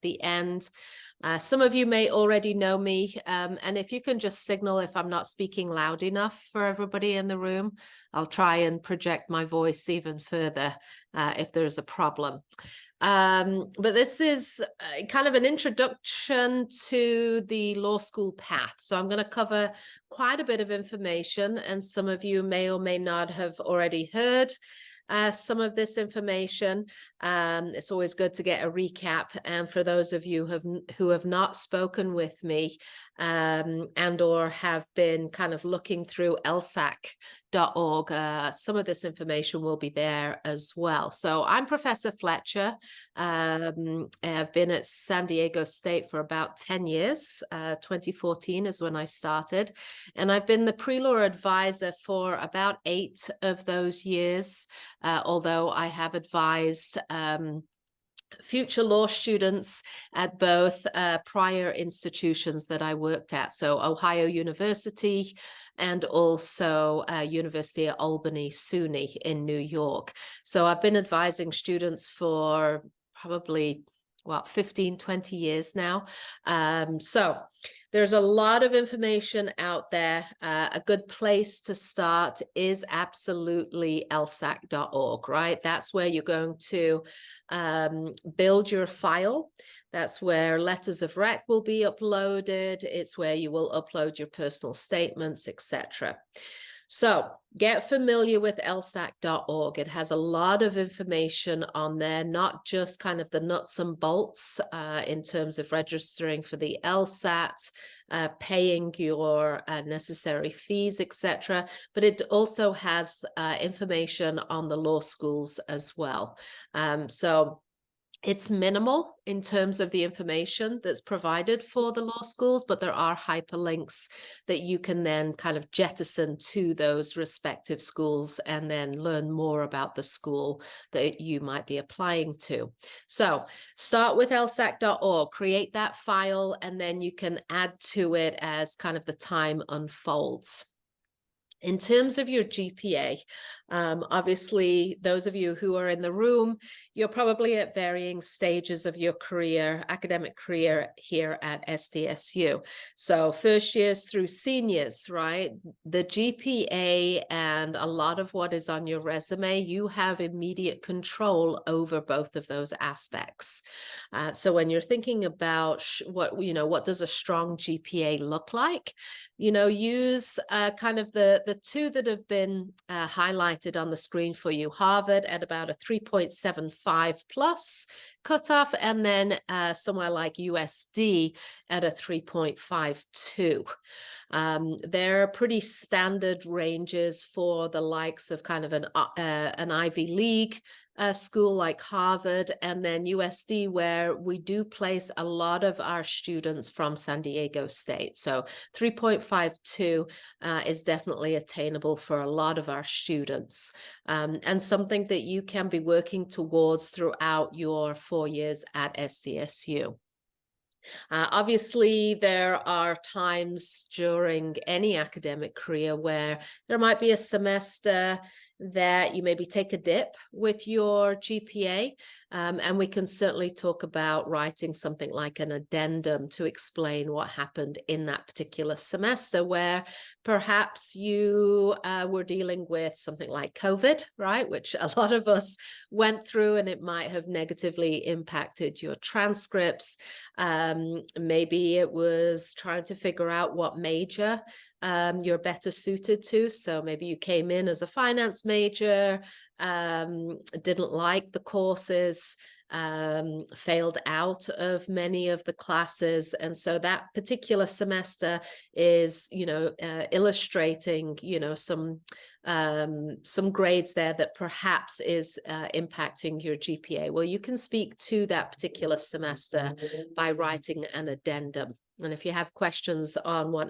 the end. Some of you may already know me, and if you can just signal if I'm not speaking loud enough for everybody in the room, I'll try and project my voice even further if there's a problem. But this is kind of an introduction to the law school path. So I'm going to cover quite a bit of information, and some of you may or may not have already heard some of this information. It's always good to get a recap. And for those of you who have not spoken with me and or have been kind of looking through LSAC.org, some of this information will be there as well. So I'm Professor Fletcher. I've been at San Diego State for about 10 years. 2014 is when I started. And I've been the pre-law advisor for about 8 of those years, although I have advised future law students at both prior institutions that I worked at. So Ohio University and also University of Albany, SUNY in New York. So I've been advising students for probably, 15, 20 years now. So there's a lot of information out there. A good place to start is absolutely LSAC.org, right? That's where you're going to build your file. That's where letters of rec will be uploaded. It's where you will upload your personal statements, etc. So get familiar with LSAC.org. It has a lot of information on there, not just kind of the nuts and bolts in terms of registering for the LSAT, paying your necessary fees, etc. But it also has information on the law schools as well. So it's minimal in terms of the information that's provided for the law schools, but there are hyperlinks that you can then kind of jettison to those respective schools and then learn more about the school that you might be applying to. So start with LSAC.org, create that file, and then you can add to it as kind of the time unfolds. In terms of your GPA, obviously, those of you who are in the room, you're probably at varying stages of your career, academic career here at SDSU. So first years through seniors, right? The GPA and a lot of what is on your resume, you have immediate control over both of those aspects. So when you're thinking about what does a strong GPA look like, use kind of the two that have been highlighted on the screen for you. Harvard at about a 3.75 plus cutoff, and then somewhere like USD at a 3.52. They're pretty standard ranges for the likes of kind of an Ivy League school like Harvard, and then USD, where we do place a lot of our students from San Diego State. So 3.52 is definitely attainable for a lot of our students, and something that you can be working towards throughout your 4 years at SDSU. Obviously, there are times during any academic career where there might be a semester that you maybe take a dip with your GPA, and we can certainly talk about writing something like an addendum to explain what happened in that particular semester, where perhaps you were dealing with something like COVID, right, which a lot of us went through, and it might have negatively impacted your transcripts. Maybe it was trying to figure out what major you're better suited to. So maybe you came in as a finance major, didn't like the courses, failed out of many of the classes. And so that particular semester is, illustrating, some grades there that perhaps is impacting your GPA. Well, you can speak to that particular semester by writing an addendum. And if you have questions on what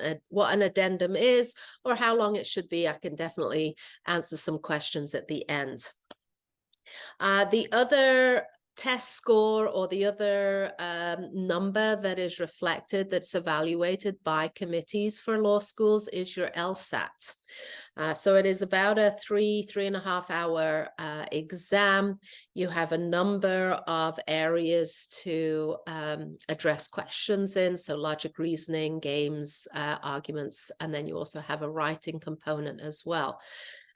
an addendum is or how long it should be, I can definitely answer some questions at the end. The other test score or the other number that is reflected, that's evaluated by committees for law schools, is your LSAT. So it is about a 3.5 hour exam. You have a number of areas to address questions in, so logic, reasoning, games, arguments, and then you also have a writing component as well.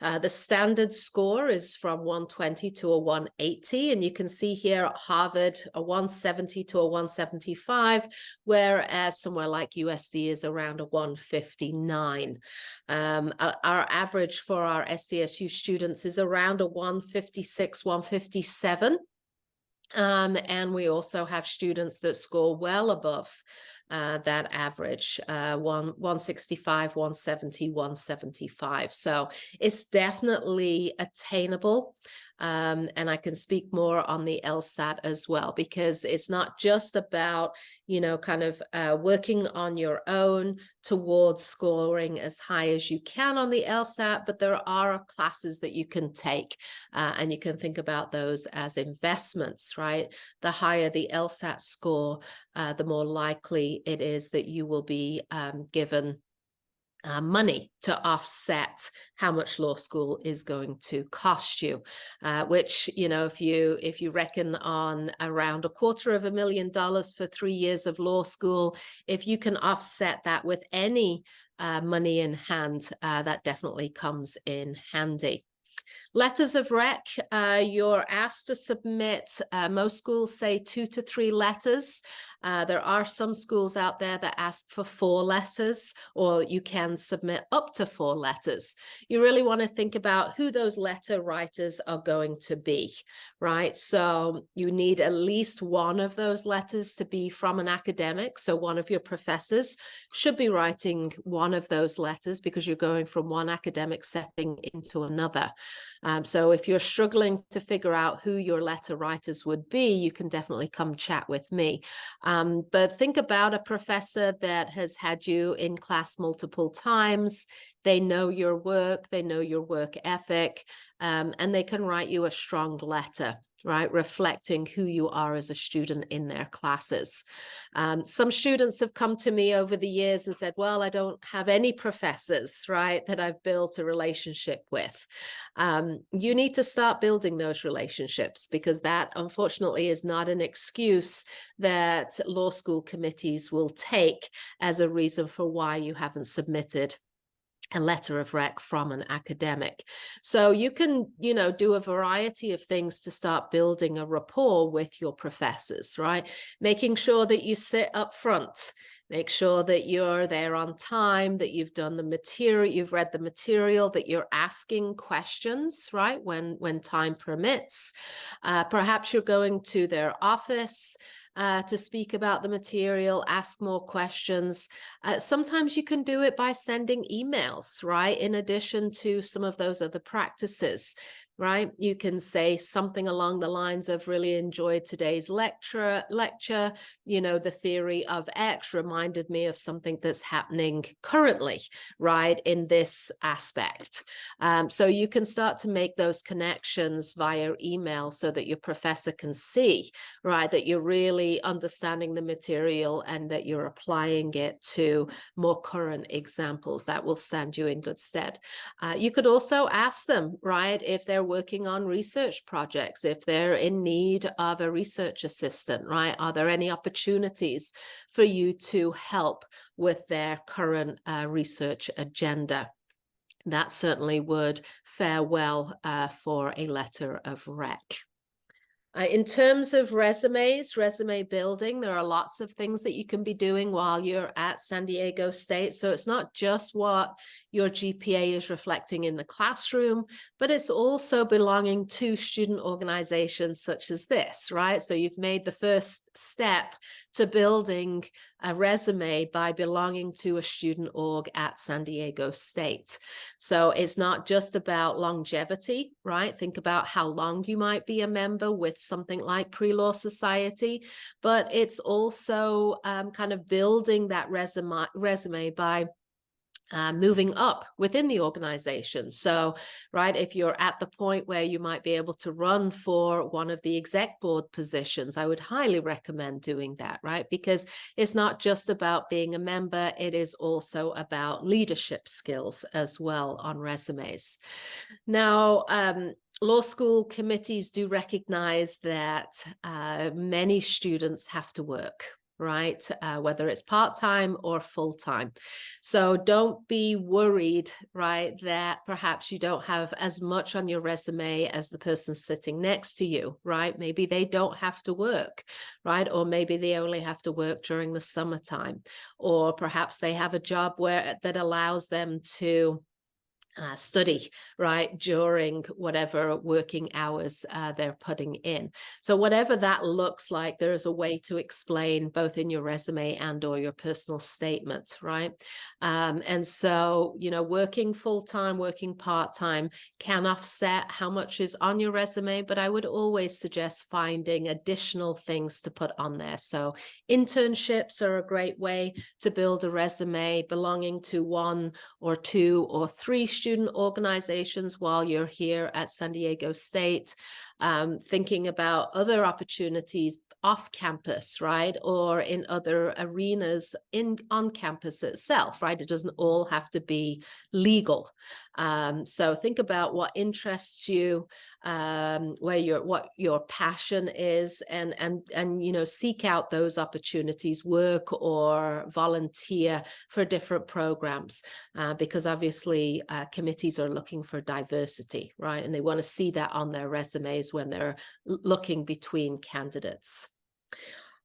The standard score is from 120 to a 180, and you can see here at Harvard a 170 to a 175, whereas somewhere like USD is around a 159. Our average for our SDSU students is around a 156, 157. And we also have students that score well above that average, 165, 170, 175. So it's definitely attainable. And I can speak more on the LSAT as well, because it's not just about, you know, kind of working on your own towards scoring as high as you can on the LSAT, but there are classes that you can take, and you can think about those as investments, right? The higher the LSAT score, the more likely it is that you will be given money to offset how much law school is going to cost you, which, you know, if you reckon on around $250,000 for 3 years of law school, if you can offset that with any money in hand, that definitely comes in handy. Letters of rec, you're asked to submit, most schools say 2 to 3 letters. There are some schools out there that ask for 4 letters, or you can submit up to 4 letters. You really want to think about who those letter writers are going to be, right? So you need at least one of those letters to be from an academic. So one of your professors should be writing one of those letters, because you're going from one academic setting into another. So if you're struggling to figure out who your letter writers would be, you can definitely come chat with me. But think about a professor that has had you in class multiple times. They know your work, they know your work ethic, and they can write you a strong letter, right, reflecting who you are as a student in their classes. Some students have come to me over the years and said, well, I don't have any professors, right, that I've built a relationship with. You need to start building those relationships, because that, unfortunately, is not an excuse that law school committees will take as a reason for why you haven't submitted a letter of rec from an academic. So you can, you know, do a variety of things to start building a rapport with your professors, right? Making sure that you sit up front, make sure that you're there on time, that you've done the material, you've read the material, that you're asking questions, right, when time permits. Perhaps you're going to their office to speak about the material, ask more questions. Sometimes you can do it by sending emails, right? In addition to some of those other practices, right? You can say something along the lines of, really enjoyed today's lecture. You know, the theory of X reminded me of something that's happening currently, right, in this aspect. So you can start to make those connections via email, so that your professor can see, right, that you're really understanding the material and that you're applying it to more current examples. That will stand you in good stead. You could also ask them, right, if they're working on research projects, if they're in need of a research assistant, right? Are there any opportunities for you to help with their current research agenda? That certainly would fare well for a letter of rec. In terms of resume building, there are lots of things that you can be doing while you're at San Diego State. So it's not just what your GPA is reflecting in the classroom, but it's also belonging to student organizations such as this, right? So you've made the first step to building a resume by belonging to a student org at San Diego State. So it's not just about longevity, right? Think about how long you might be a member with something like Pre-Law Society, but it's also kind of building that resume by moving up within the organization. So, right, if you're at the point where you might be able to run for one of the exec board positions, I would highly recommend doing that, right? Because it's not just about being a member, it is also about leadership skills as well on resumes. Now, law school committees do recognize that many students have to work, right? Whether it's part-time or full-time. So don't be worried, right, that perhaps you don't have as much on your resume as the person sitting next to you, right? Maybe they don't have to work, right? Or maybe they only have to work during the summertime, or perhaps they have a job that allows them to study, right, during whatever working hours they're putting in. So whatever that looks like, there is a way to explain both in your resume and or your personal statement, right? And so, you know, working full-time, working part-time can offset how much is on your resume, but I would always suggest finding additional things to put on there. So internships are a great way to build a resume, belonging to 1 or 2 or 3 student organizations while you're here at San Diego State, thinking about other opportunities off campus, right? Or in other arenas on campus itself, right? It doesn't all have to be legal. So think about what interests you, what your passion is, and you know, seek out those opportunities, work or volunteer for different programs, because obviously committees are looking for diversity, right? And they want to see that on their resumes when they're looking between candidates.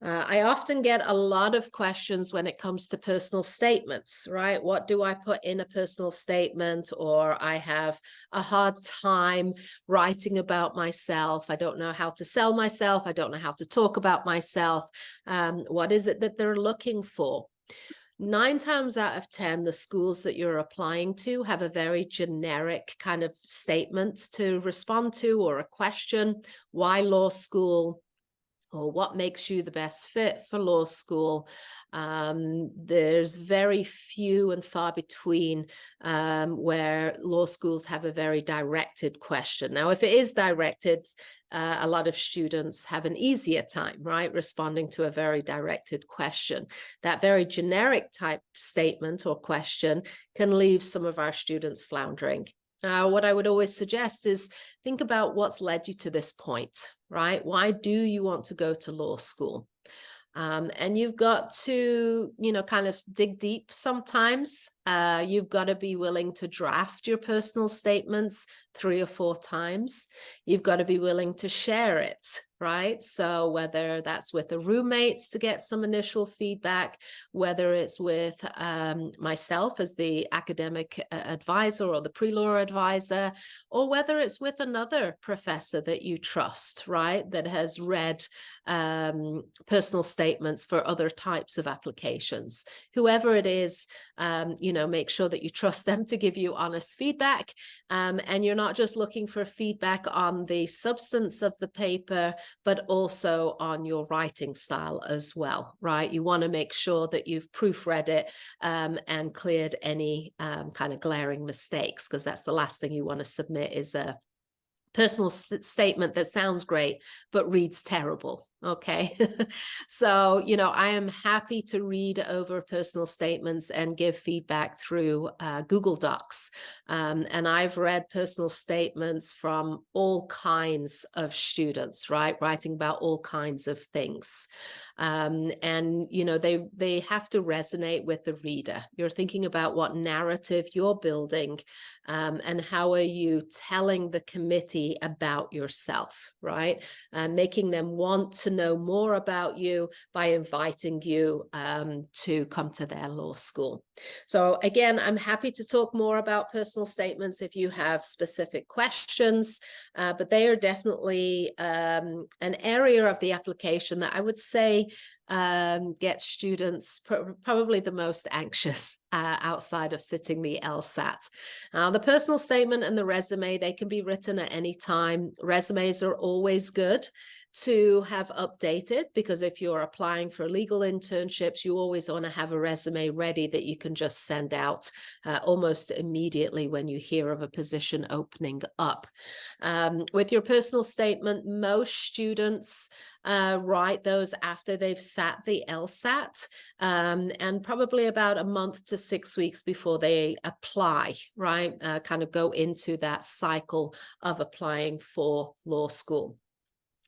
I often get a lot of questions when it comes to personal statements, right? What do I put in a personal statement? Or I have a hard time writing about myself. I don't know how to sell myself. I don't know how to talk about myself. What is it that they're looking for? 9 times out of 10, the schools that you're applying to have a very generic kind of statement to respond to, or a question. Why law school? Or what makes you the best fit for law school? There's very few and far between where law schools have a very directed question. Now, if it is directed, a lot of students have an easier time, right, responding to a very directed question. That very generic type statement or question can leave some of our students floundering. What I would always suggest is think about what's led you to this point, right? Why do you want to go to law school? And you've got to, you know, kind of dig deep sometimes. You've got to be willing to draft your personal statements 3 or 4 times. You've got to be willing to share it, right? So whether that's with the roommates to get some initial feedback, whether it's with myself as the academic advisor or the pre-law advisor, or whether it's with another professor that you trust, right, that has read personal statements for other types of applications. Whoever it is, you know, make sure that you trust them to give you honest feedback, and you're not just looking for feedback on the substance of the paper, but also on your writing style as well, right? You want to make sure that you've proofread it and cleared any kind of glaring mistakes, because that's the last thing you want to submit is a personal statement that sounds great but reads terrible. Okay. So, you know, I am happy to read over personal statements and give feedback through Google Docs. And I've read personal statements from all kinds of students, right? Writing about all kinds of things. And, you know, they have to resonate with the reader. You're thinking about what narrative you're building, and how are you telling the committee about yourself, right? Making them want to know more about you by inviting you to come to their law school. So again, I'm happy to talk more about personal statements if you have specific questions, but they are definitely an area of the application that I would say get students probably the most anxious outside of sitting the LSAT. The personal statement and the resume, they can be written at any time. Resumes are always good. to have updated, because if you're applying for legal internships, you always want to have a resume ready that you can just send out almost immediately when you hear of a position opening up. With your personal statement, most students write those after they've sat the LSAT, and probably about a month to 6 weeks before they apply, right? Kind of go into that cycle of applying for law school.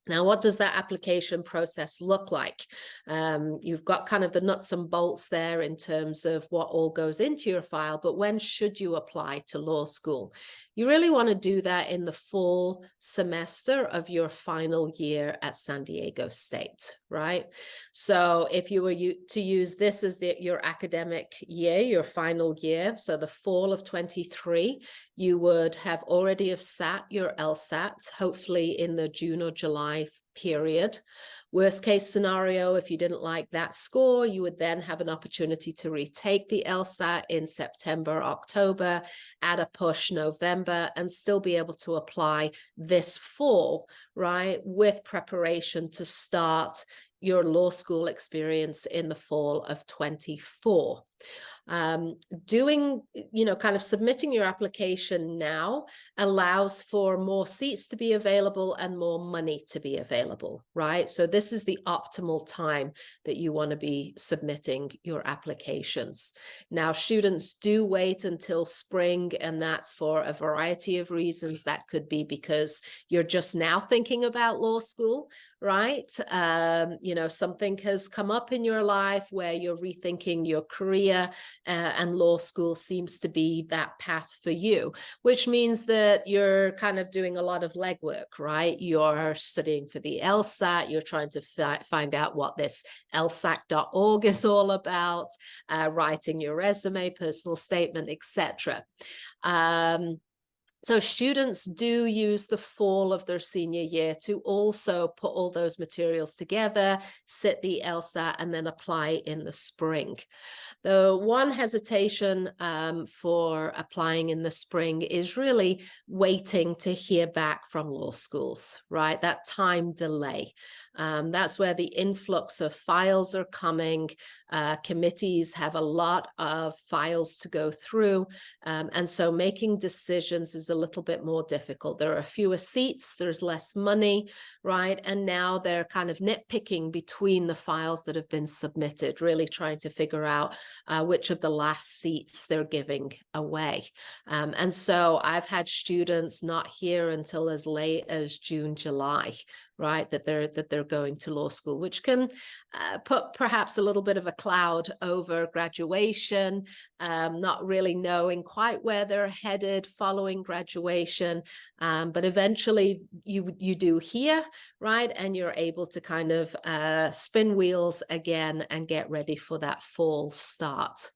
Now, what does that application process look like? You've got kind of the nuts and bolts there in terms of what all goes into your file, but when should you apply to law school? You really want to do that in the fall semester of your final year at San Diego State, right? So if you were to use this as your academic year, your final year, so the fall of 23, you would have already have sat your LSAT, hopefully in the June or July period. Worst case scenario, if you didn't like that score, you would then have an opportunity to retake the LSAT in September, October, at a push November, and still be able to apply this fall, right, with preparation to start your law school experience in the fall of 24. Doing, kind of submitting your application now allows for more seats to be available and more money to be available, right? So this is the optimal time that you want to be submitting your applications. Now, students do wait until spring, and that's for a variety of reasons. That could be because you're just now thinking about law school, right? Something has come up in your life where you're rethinking your career, and law school seems to be that path for you, which means that you're kind of doing a lot of legwork, right? You're studying for the LSAT, you're trying to find out what this LSAC.org is all about, writing your resume, personal statement, etc. So students do use the fall of their senior year to also put all those materials together, sit the LSAT, and then apply in the spring. The one hesitation for applying in the spring is really waiting to hear back from law schools, right? That time delay. That's where the influx of files are coming. Committees have a lot of files to go through. And so making decisions is a little bit more difficult. There are fewer seats, there's less money, right? And now they're kind of nitpicking between the files that have been submitted, really trying to figure out which of the last seats they're giving away. And so I've had students not here until as late as June, July, right, that they're going to law school, which can put perhaps a little bit of a cloud over graduation, not really knowing quite where they're headed following graduation. But eventually you do hear, right, and you're able to kind of spin wheels again and get ready for that fall start.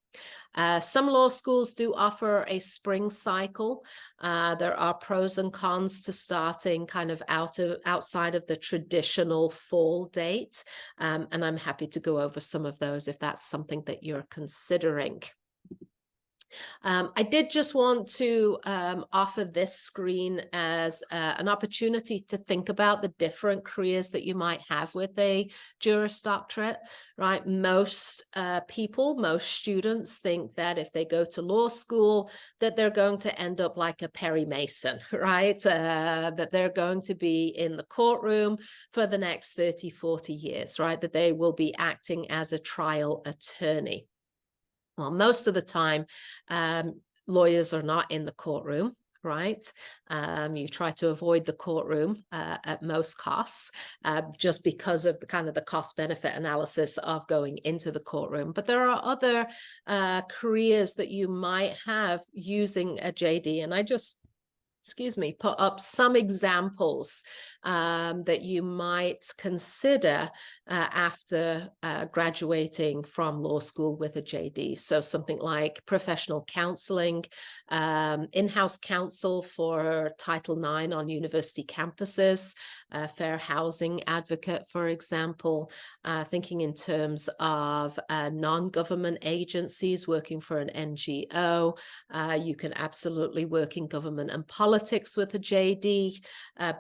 Some law schools do offer a spring cycle. There are pros and cons to starting kind of outside of the traditional fall date. And I'm happy to go over some of those if that's something that you're considering. I did just want to offer this screen as an opportunity to think about the different careers that you might have with a Juris Doctorate, right? Most people, most students think that if they go to law school, that they're going to end up like a Perry Mason, right? That they're going to be in the courtroom for the next 30, 40 years, right? That they will be acting as a trial attorney. Well, most of the time, lawyers are not in the courtroom, right? You try to avoid the courtroom at most costs, just because of the kind of the cost-benefit analysis of going into the courtroom. But there are other careers that you might have using a JD, and I just put up some examples that you might consider after graduating from law school with a JD. So something like professional counseling, in-house counsel for Title IX on university campuses, fair housing advocate, for example, thinking in terms of non-government agencies, working for an NGO. You can absolutely work in government and politics with a JD,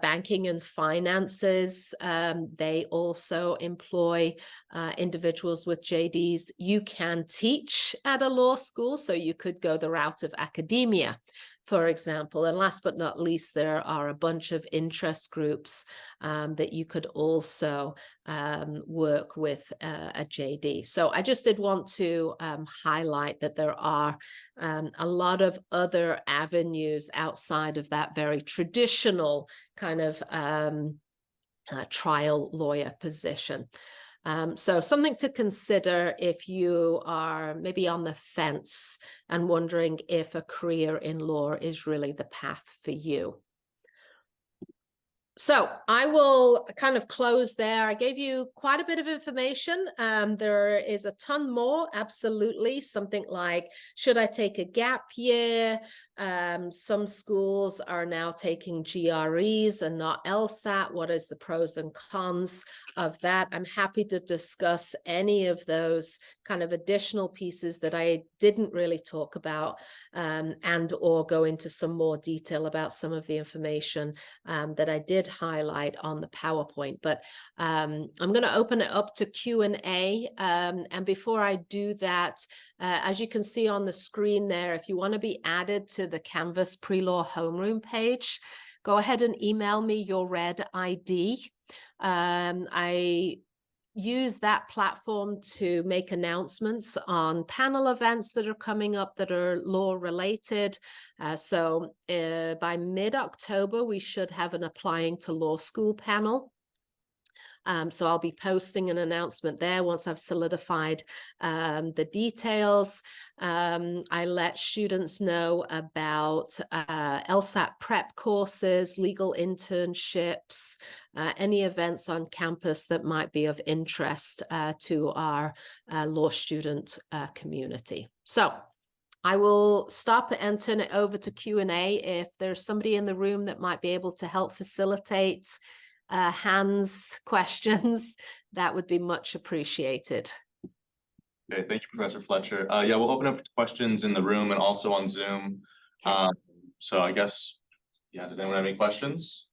banking and finances. They also employ individuals with JDs. You can teach at a law school, so you could go the route of academia, for example. And last but not least, there are a bunch of interest groups that you could also work with a JD. So I just did want to highlight that there are a lot of other avenues outside of that very traditional kind of trial lawyer position. So something to consider if you are maybe on the fence and wondering if a career in law is really the path for you. So I will kind of close there. I gave you quite a bit of information. There is a ton more, absolutely. Something like, should I take a gap year? Some schools are now taking GREs and not LSAT. What is the pros and cons of that? I'm happy to discuss any of those kind of additional pieces that I didn't really talk about, and or go into some more detail about some of the information that I did highlight on the PowerPoint. But I'm going to open it up to Q&A. And before I do that, as you can see on the screen there, if you want to be added to the Canvas Pre-Law Homeroom page, go ahead and email me your red ID. I use that platform to make announcements on panel events that are coming up that are law related. So by mid-October, we should have an Applying to Law School panel. So I'll be posting an announcement there once I've solidified the details. I let students know about LSAT prep courses, legal internships, any events on campus that might be of interest to our law student community. So I will stop and turn it over to Q&A. If there's somebody in the room that might be able to help facilitate hands, questions, that would be much appreciated. Okay, thank you, Professor Fletcher. Yeah, we'll open up to questions in the room and also on Zoom. Okay. So I guess, yeah, does anyone have any questions?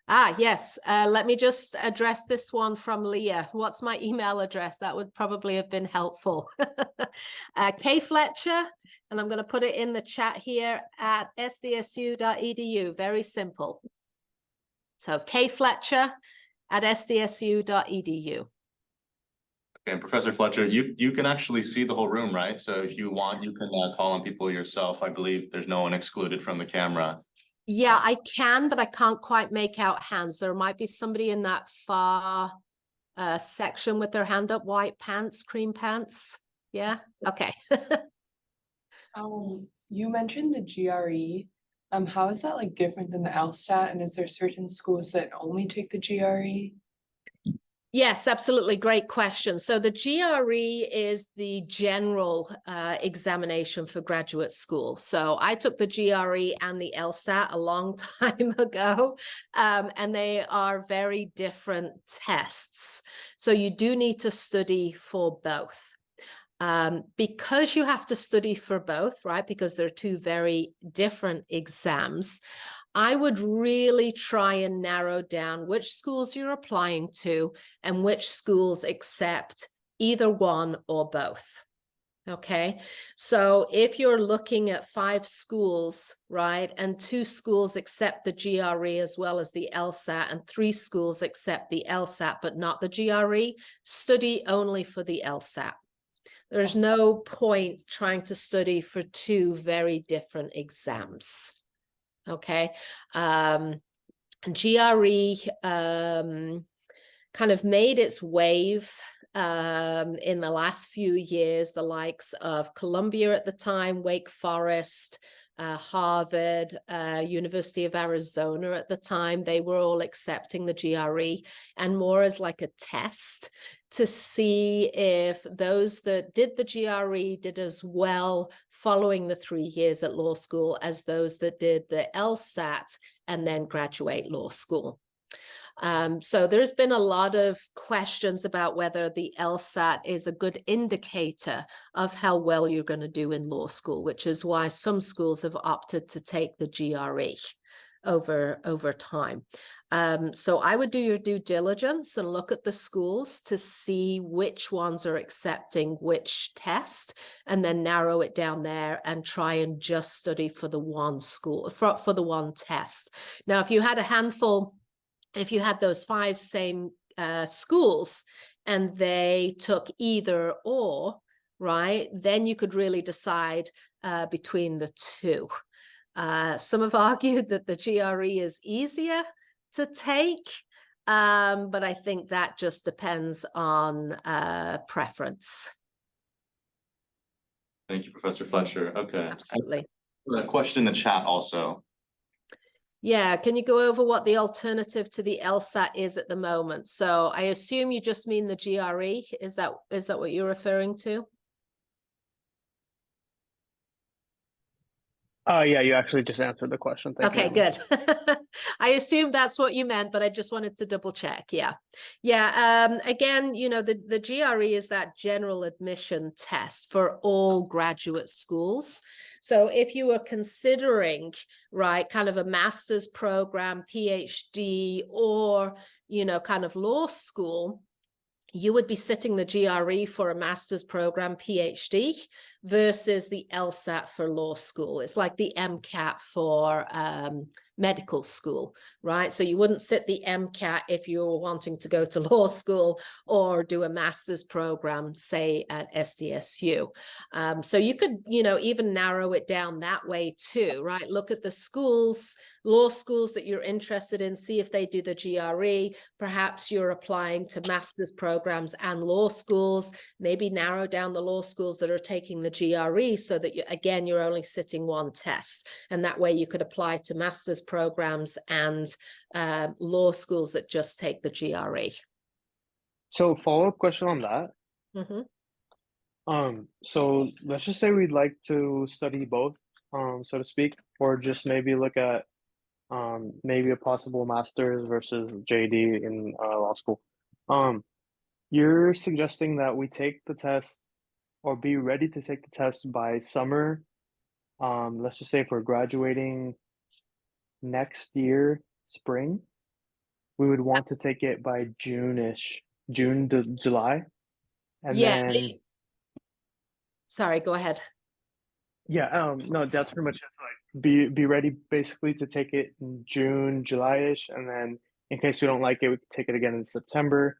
Yes, let me just address this one from Leah. What's my email address? That would probably have been helpful. K Fletcher, and I'm going to put it in the chat here, at sdsu.edu. Very simple. So kfletcher@sdsu.edu. Okay, and Professor Fletcher, you can actually see the whole room, right? So if you want, you can call on people yourself. I believe there's no one excluded from the camera. Yeah, I can, but I can't quite make out hands. There might be somebody in that far section with their hand up, white pants, cream pants. Yeah, okay. You mentioned the GRE. How is that like different than the LSAT? And is there certain schools that only take the GRE? Yes, absolutely. Great question. So the GRE is the general examination for graduate school. So I took the GRE and the LSAT a long time ago, and they are very different tests. So you do need to study for both. Because you have to study for both, right? Because they're two very different exams. I would really try and narrow down which schools you're applying to and which schools accept either one or both. Okay, so if you're looking at 5 schools, right, and 2 schools accept the GRE as well as the LSAT, and 3 schools accept the LSAT but not the GRE, study only for the LSAT. There's no point trying to study for 2 very different exams. Okay. GRE kind of made its wave in the last few years, the likes of Columbia at the time, Wake Forest, Harvard, University of Arizona at the time, they were all accepting the GRE, and more as like a test to see if those that did the GRE did as well following the 3 years at law school as those that did the LSAT and then graduate law school. So there's been a lot of questions about whether the LSAT is a good indicator of how well you're going to do in law school, which is why some schools have opted to take the GRE over time. So I would do your due diligence and look at the schools to see which ones are accepting which test, and then narrow it down there and try and just study for the one school, for the one test. Now, if you had a handful, if you had those 5 same schools and they took either or, right, then you could really decide between the two. Some have argued that the GRE is easier to take, but I think that just depends on preference. Thank you, Professor Fletcher. Okay. Absolutely. A question in the chat also. Yeah, can you go over what the alternative to the LSAT is at the moment? So I assume you just mean the GRE. Is that what you're referring to? Yeah, you actually just answered the question. Thank you Okay, very much. good. I assumed that's what you meant, but I just wanted to double check. Yeah. Again, you know, the GRE is that general admission test for all graduate schools. So if you were considering, right, kind of a master's program, PhD, or, you know, kind of law school, you would be sitting the GRE for a master's program, PhD, versus the LSAT for law school. It's like the MCAT for medical school, right? So you wouldn't sit the MCAT if you were wanting to go to law school or do a master's program, say at SDSU. So you could, you know, even narrow it down that way too, right? Look at the schools, law schools that you're interested in, see if they do the GRE. Perhaps you're applying to master's programs and law schools, maybe narrow down the law schools that are taking the GRE so that, again, you're only sitting one test. And that way you could apply to master's programs and law schools that just take the GRE. So follow-up question on that. Mm-hmm. So let's just say we'd like to study both, so to speak, or just maybe look at maybe a possible master's versus JD in law school. You're suggesting that we take the test or be ready to take the test by summer. Let's just say if we're graduating next year, spring, we would want to take it by June-ish, June to July. And Yeah. then Sorry, go ahead. yeah, no, that's pretty much it. Like be ready basically to take it in June, July-ish, and then in case we don't like it, we can take it again in September.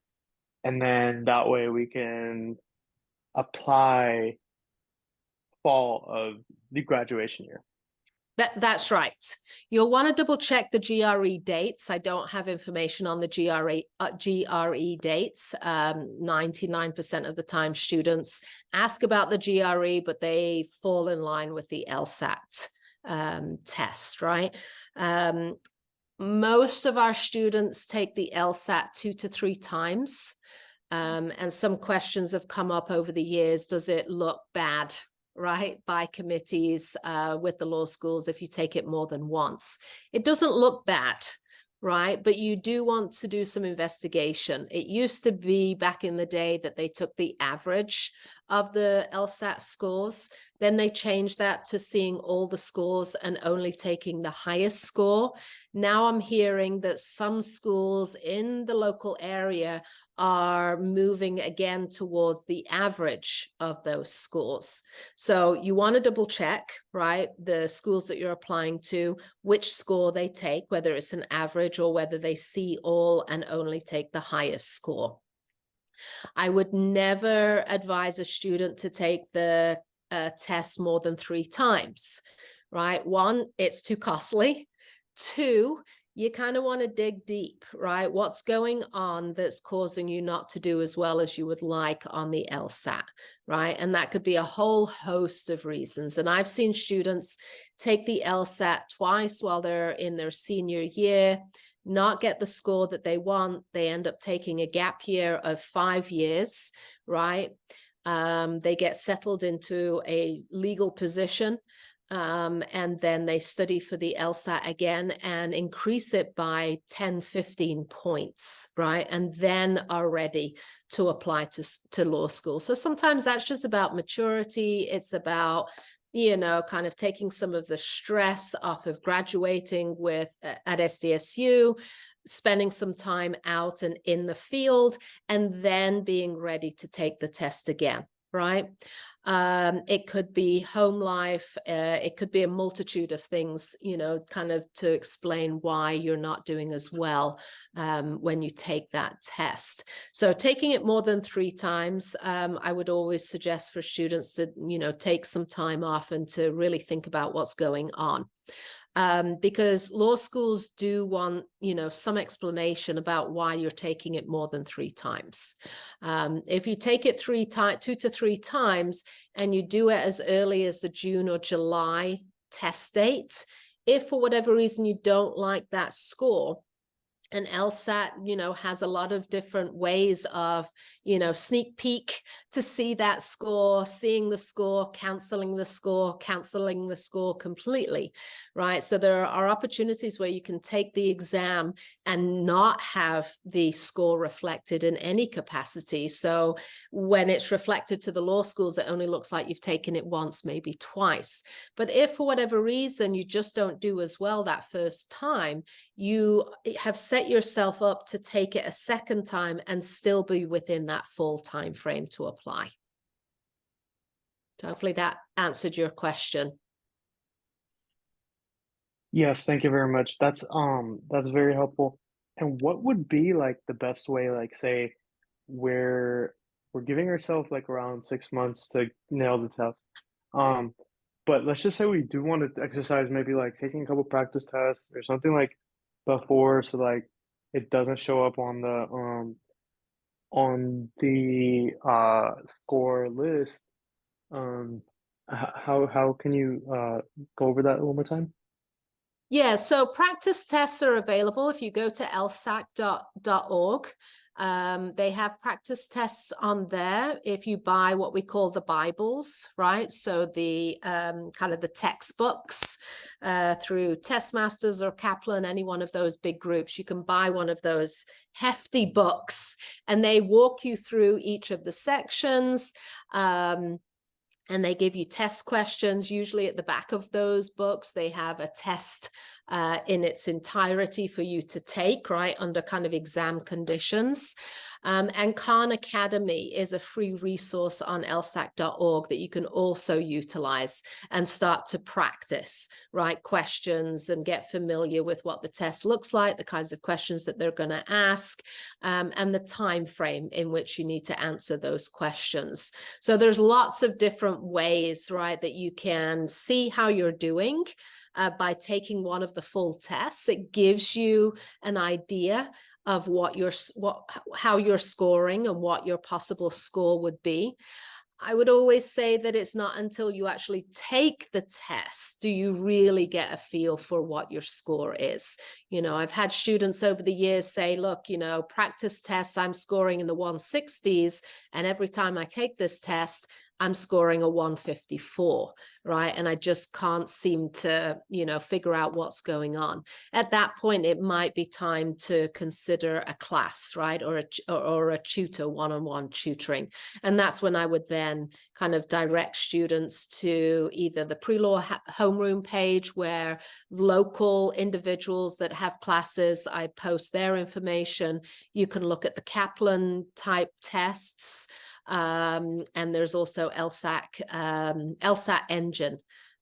And then that way we can apply fall of the graduation year. That's right. You'll want to double check the GRE dates. I don't have information on the GRE dates. 99% of the time students ask about the GRE, but they fall in line with the LSAT test, right? Most of our students take the LSAT 2 to 3 times. And some questions have come up over the years. Does it look bad, right, by committees with the law schools if you take it more than once? It doesn't look bad, right? But you do want to do some investigation. It used to be back in the day that they took the average of the LSAT scores. Then they changed that to seeing all the scores and only taking the highest score. Now I'm hearing that some schools in the local area are moving again towards the average of those scores. So you want to double check, right, the schools that you're applying to, which score they take, whether it's an average or whether they see all and only take the highest score. I would never advise a student to take the test more than 3 times, right? 1, it's too costly. 2, you kind of want to dig deep, right? What's going on that's causing you not to do as well as you would like on the LSAT, right? And that could be a whole host of reasons. And I've seen students take the LSAT twice while they're in their senior year, not get the score that they want. They end up taking a gap year of 5 years, right? They get settled into a legal position. and then they study for the LSAT again and increase it by 10, 15 points, right? And then are ready to apply to law school. So sometimes that's just about maturity. It's about, you know, kind of taking some of the stress off of graduating with at SDSU, spending some time out and in the field, and then being ready to take the test again, right? It could be home life. It could be a multitude of things, you know, kind of to explain why you're not doing as well when you take that test. So taking it more than 3 times, I would always suggest for students to, you know, take some time off and to really think about what's going on. Because law schools do want, you know, some explanation about why you're taking it more than 3 times. If you take it 2 to 3 times and you do it as early as the June or July test date, if for whatever reason you don't like that score, and LSAT, you know, has a lot of different ways of, you know, sneak peek to see that score, seeing the score, canceling the score completely, right? So there are opportunities where you can take the exam and not have the score reflected in any capacity. So when it's reflected to the law schools, it only looks like you've taken it once, maybe twice. But if for whatever reason you just don't do as well that first time, you have set yourself up to take it a second time and still be within that full time frame to apply. So hopefully that answered your question. Yes, thank you very much. That's very helpful. And what would be like the best way, like say we're giving ourselves like around 6 months to nail the test. But let's just say we do want to exercise, maybe like taking a couple practice tests or something like before, so like it doesn't show up on the score list. How can you go over that one more time? Yeah, so practice tests are available if you go to lsac.org. They have practice tests on there if you buy what we call the Bibles, right? So the kind of the textbooks through Testmasters or Kaplan, any one of those big groups, you can buy one of those hefty books and they walk you through each of the sections. And they give you test questions. Usually at the back of those books, they have a test in its entirety for you to take, right, under kind of exam conditions. And Khan Academy is a free resource on lsac.org that you can also utilize and start to practice, right, questions and get familiar with what the test looks like, the kinds of questions that they're going to ask, and the time frame in which you need to answer those questions. So there's lots of different ways, right, that you can see how you're doing by taking one of the full tests. It gives you an idea of how you're scoring and what your possible score would be. I would always say that it's not until you actually take the test do you really get a feel for what your score is. You know, I've had students over the years say, look, you know, practice tests, I'm scoring in the 160s, and every time I take this test, I'm scoring a 154, right? And I just can't seem to, you know, figure out what's going on. At that point, it might be time to consider a class, right? Or a tutor, one-on-one tutoring. And that's when I would then kind of direct students to either the pre-law homeroom page where local individuals that have classes, I post their information. You can look at the Kaplan type tests. And there's also LSAT Engine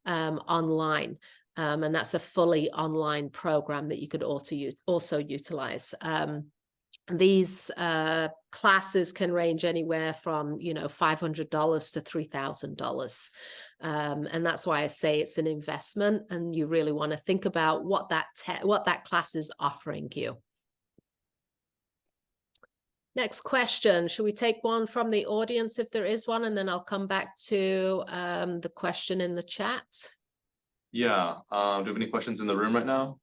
online. And that's a fully online program that you could also utilize. These classes can range anywhere from, you know, $500 to $3,000. And that's why I say it's an investment, and you really want to think about what that class is offering you. Next question, should we take one from the audience if there is one, and then I'll come back to the question in the chat? Yeah, do we have any questions in the room right now?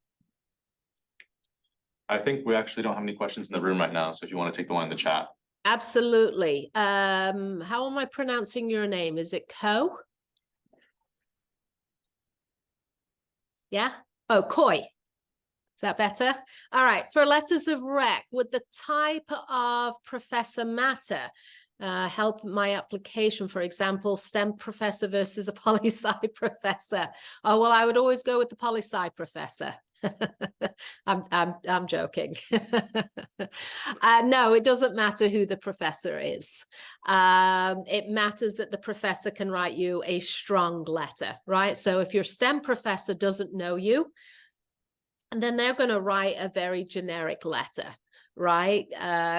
I think we actually don't have any questions in the room right now, so if you want to take the one in the chat. Absolutely. How am I pronouncing your name? Is it Ko? Yeah? Oh, COI. Is that better? All right. For letters of rec, would the type of professor matter? Help my application, for example, STEM professor versus a poli-sci professor. Oh, well, I would always go with the poli-sci professor. I'm joking. No, it doesn't matter who the professor is. It matters that the professor can write you a strong letter, right? So if your STEM professor doesn't know you, and then they're going to write a very generic letter, right?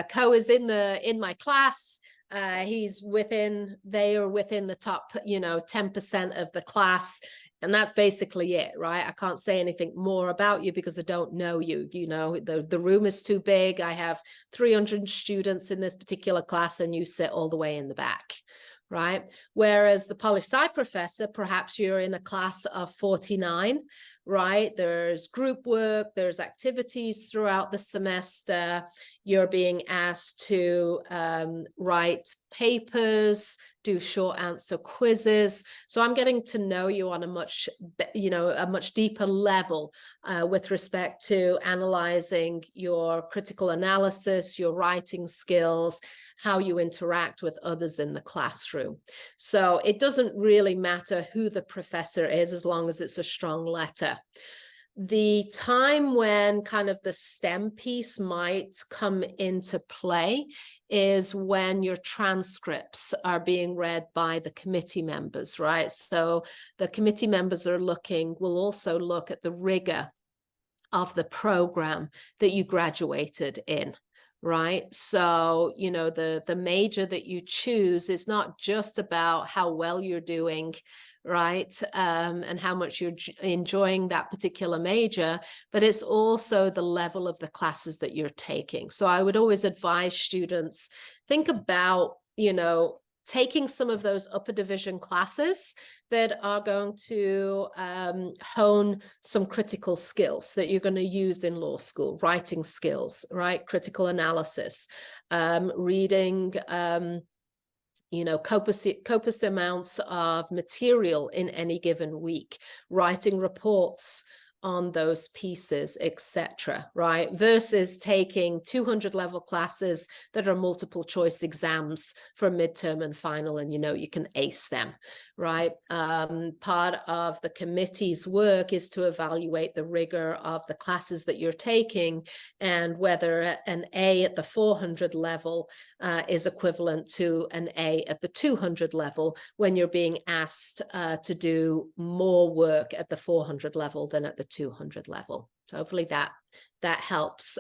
Co is in my class. They are within the top, 10% of the class. And that's basically it, right? I can't say anything more about you because I don't know you. The room is too big. I have 300 students in this particular class and you sit all the way in the back, right? Whereas the poli-sci professor, perhaps you're in a class of 49, right? There's group work, there's activities throughout the semester. You're being asked to write papers, do short answer quizzes. So I'm getting to know you on a much deeper level with respect to analyzing your critical analysis, your writing skills, how you interact with others in the classroom. So it doesn't really matter who the professor is as long as it's a strong letter. The time when kind of the STEM piece might come into play is when your transcripts are being read by the committee members, right? So the committee members will also look at the rigor of the program that you graduated in. Right. So, the major that you choose is not just about how well you're doing, right? And how much you're enjoying that particular major, but it's also the level of the classes that you're taking. So I would always advise students, think about, taking some of those upper division classes that are going to hone some critical skills that you're going to use in law school, writing skills, right? Critical analysis, reading, copious amounts of material in any given week, writing reports on those pieces, etc., right? Versus taking 200 level classes that are multiple choice exams for midterm and final, and you can ace them, right? Part of the committee's work is to evaluate the rigor of the classes that you're taking and whether an A at the 400 level is equivalent to an A at the 200 level when you're being asked to do more work at the 400 level than at the 200 level. So hopefully that helps.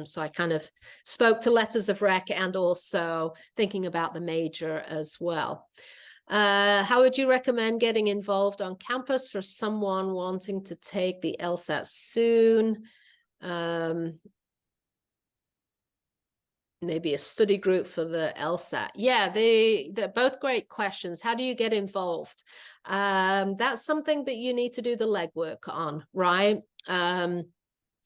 So I kind of spoke to letters of rec and also thinking about the major as well. How would you recommend getting involved on campus for someone wanting to take the LSAT soon? Maybe a study group for the LSAT. Yeah, they're both great questions. How do you get involved? That's something that you need to do the legwork on, right?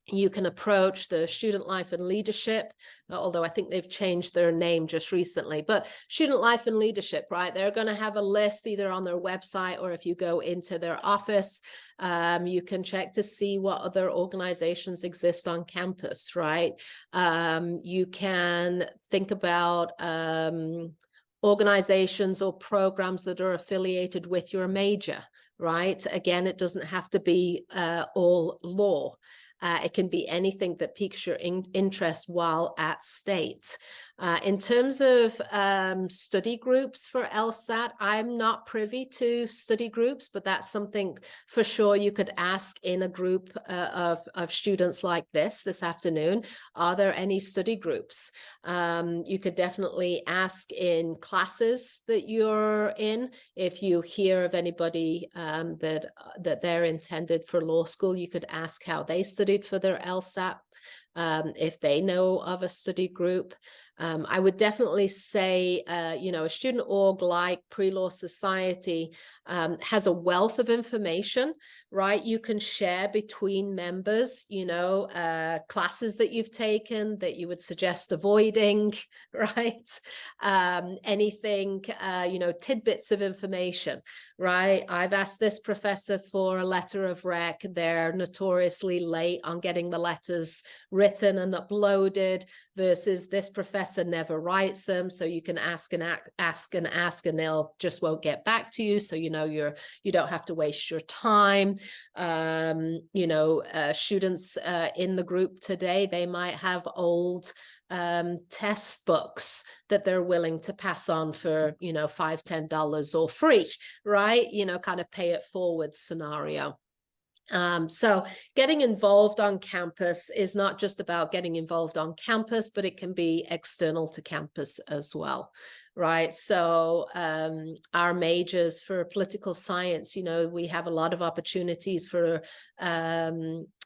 You can approach the Student Life and Leadership, although I think they've changed their name just recently, but Student Life and Leadership, right? They're going to have a list either on their website or if you go into their office, you can check to see what other organizations exist on campus, right? You can think about organizations or programs that are affiliated with your major, right? Again, it doesn't have to be all law. It can be anything that piques your interest while at state. In terms of study groups for LSAT, I'm not privy to study groups, but that's something for sure you could ask in a group of students like this afternoon. Are there any study groups? You could definitely ask in classes that you're in. If you hear of anybody that they're intended for law school, you could ask how they studied for their LSAT. If they know of a study group. I would definitely say, you know, a student org like Pre-Law Society has a wealth of information, right? You can share between members, you know, classes that you've taken that you would suggest avoiding, right? Anything, you know, tidbits of information, right? I've asked this professor for a letter of rec. They're notoriously late on getting the letters written and uploaded, versus this professor never writes them. So you can ask and ask and ask, and they'll just won't get back to you. So, you know, you don't have to waste your time. You know, students in the group today, they might have old test books that they're willing to pass on for, you know, $5, $10 or free, right? You know, kind of pay it forward scenario. So getting involved on campus is not just about getting involved on campus, but it can be external to campus as well, right? So our majors for political science, you know, we have a lot of opportunities for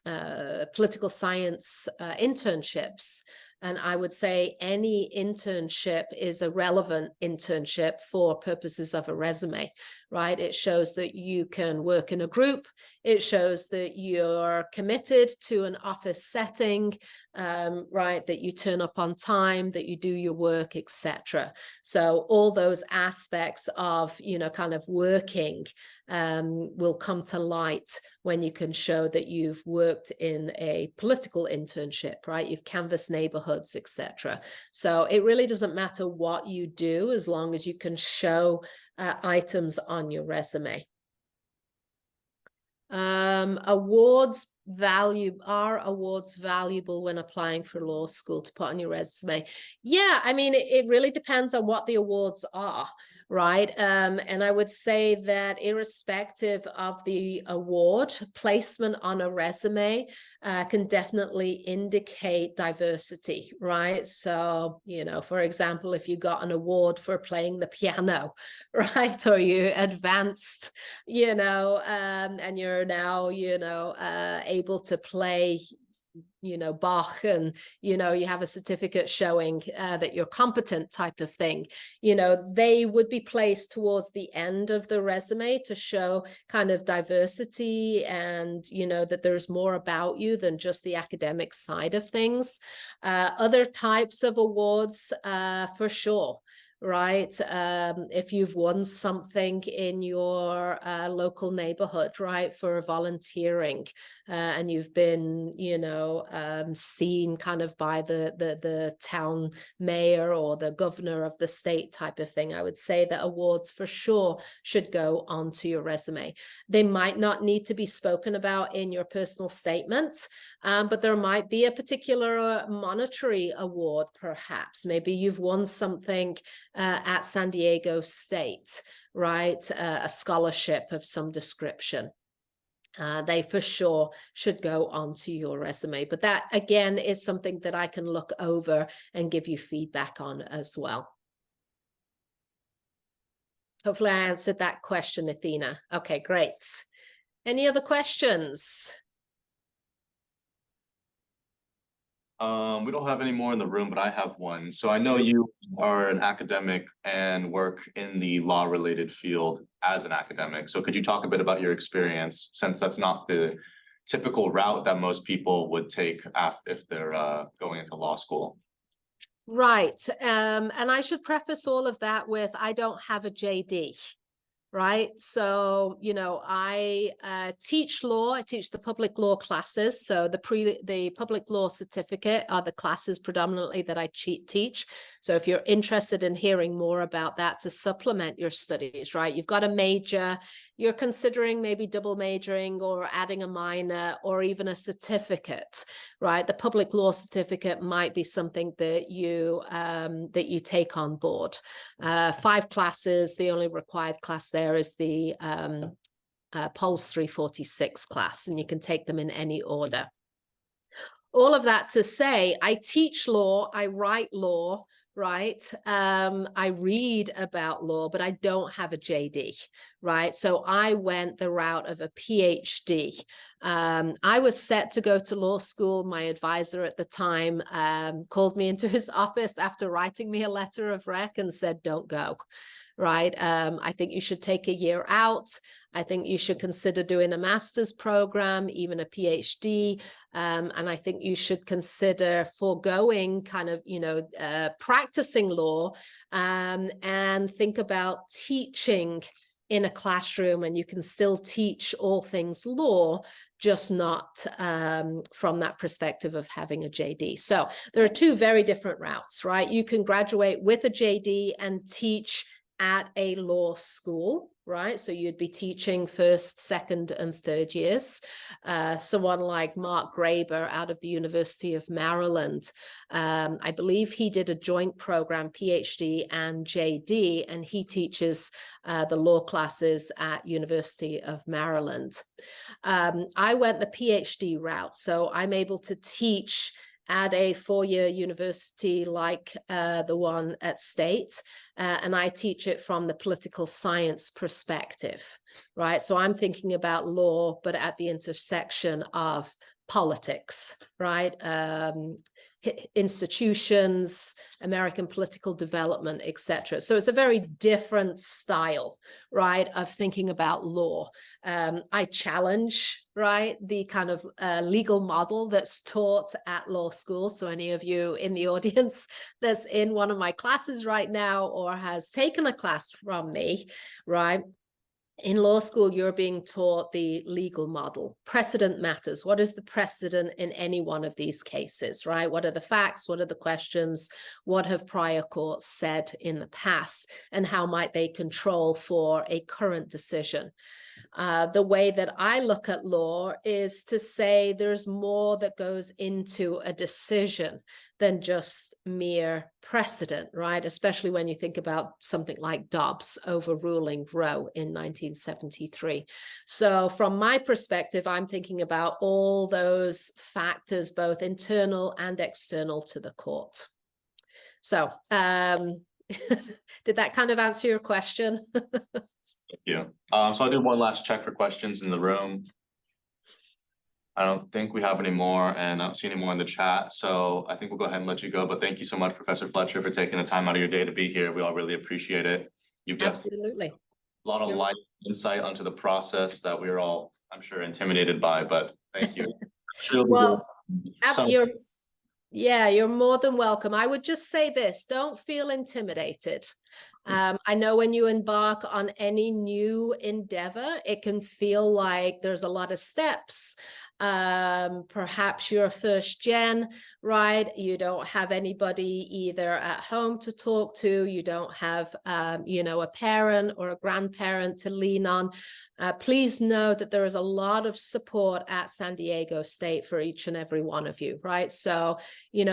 political science internships. And I would say any internship is a relevant internship for purposes of a resume, right? It shows that you can work in a group. It shows that you're committed to an office setting, right? That you turn up on time, that you do your work, etc. So all those aspects of, you know, kind of working will come to light when you can show that you've worked in a political internship, right? You've canvassed neighborhoods, etc. So it really doesn't matter what you do as long as you can show items on your resume. Awards valuable when applying for law school to put on your resume? Yeah, I mean, it really depends on what the awards are, right? And I would say that irrespective of the award, placement on a resume can definitely indicate diversity, right? So, you know, for example, if you got an award for playing the piano, right, or you advanced, you know, and you're now, you know, able to play, you know, Bach, and, you know, you have a certificate showing that you're competent type of thing, you know, they would be placed towards the end of the resume to show kind of diversity and, you know, that there's more about you than just the academic side of things. Other types of awards, for sure. Right? If you've won something in your local neighborhood, right, for volunteering, and you've been, you know, seen kind of by the town mayor or the governor of the state type of thing, I would say that awards for sure should go onto your resume. They might not need to be spoken about in your personal statement, but there might be a particular monetary award, perhaps. Maybe you've won something at San Diego State, right? A scholarship of some description. They for sure should go onto your resume. But that, again, is something that I can look over and give you feedback on as well. Hopefully I answered that question, Athena. Okay, great. Any other questions? We don't have any more in the room, but I have one. So I know you are an academic and work in the law-related field as an academic. So could you talk a bit about your experience, since that's not the typical route that most people would take if they're going into law school? Right. And I should preface all of that with, I don't have a JD. Right. So, you know, I teach law. I teach the public law classes. So the public law certificate are the classes predominantly that I teach. So if you're interested in hearing more about that to supplement your studies, right, you've got a major, you're considering maybe double majoring or adding a minor or even a certificate, right? The public law certificate might be something that you take on board. 5 classes, the only required class there is the Pols 346 class, and you can take them in any order. All of that to say, I teach law, I write law, right? I read about law, but I don't have a JD, right? So I went the route of a PhD. I was set to go to law school. My advisor at the time called me into his office after writing me a letter of rec and said, don't go. Right. I think you should take a year out. I think you should consider doing a master's program, even a PhD. And I think you should consider foregoing kind of, practicing law and think about teaching in a classroom, and you can still teach all things law, just not from that perspective of having a JD. So there are two very different routes, right? You can graduate with a JD and teach at a law school, right? So you'd be teaching first, second, and third years. Someone like Mark Graber out of the University of Maryland, I believe he did a joint program, PhD and JD, and he teaches the law classes at University of Maryland. I went the PhD route, so I'm able to teach at a four-year university like the one at State, and I teach it from the political science perspective, right? So I'm thinking about law, but at the intersection of politics, right? Institutions, American political development, etc. So it's a very different style, right, of thinking about law. I challenge, right, the kind of legal model that's taught at law school. So any of you in the audience that's in one of my classes right now or has taken a class from me, right? In law school, you're being taught the legal model. Precedent matters. What is the precedent in any one of these cases, right? What are the facts? What are the questions? What have prior courts said in the past? And how might they control for a current decision? The way that I look at law is to say there's more that goes into a decision than just mere precedent, right? Especially when you think about something like Dobbs overruling Roe in 1973. So from my perspective, I'm thinking about all those factors, both internal and external to the court. So did that kind of answer your question? Thank you. So I did one last check for questions in the room. I don't think we have any more, and I don't see any more in the chat. So I think we'll go ahead and let you go. But thank you so much, Professor Fletcher, for taking the time out of your day to be here. We all really appreciate it. You've got Absolutely. a lot of light insight onto the process that we're all, I'm sure, intimidated by. But thank you. Sure, Well, you're more than welcome. I would just say this, don't feel intimidated. I know when you embark on any new endeavor, it can feel like there's a lot of steps. Perhaps you're first gen, right? You don't have anybody either at home to talk to. You don't have, a parent or a grandparent to lean on. Please know that there is a lot of support at San Diego State for each and every one of you, right? So,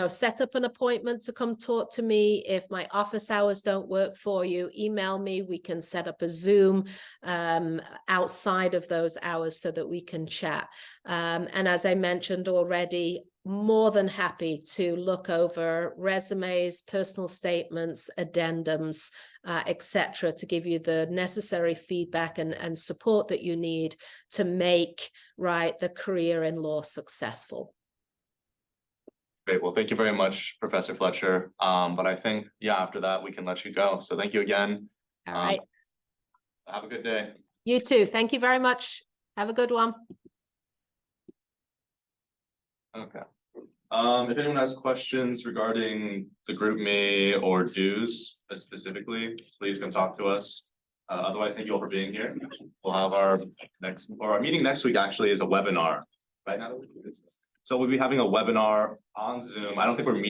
set up an appointment to come talk to me. If my office hours don't work for you, email me. We can set up a Zoom outside of those hours so that we can chat. And as I mentioned already, more than happy to look over resumes, personal statements, addendums, etc., to give you the necessary feedback and support that you need to make, right, the career in law successful. Great. Well, thank you very much, Professor Fletcher. But I think, after that, we can let you go. So thank you again. All right. Have a good day. You too. Thank you very much. Have a good one. Okay. If anyone has questions regarding the GroupMe or dues specifically, please come talk to us. Otherwise, thank you all for being here. We'll have our meeting next week actually is a webinar, right now. So we'll be having a webinar on Zoom. I don't think we're meeting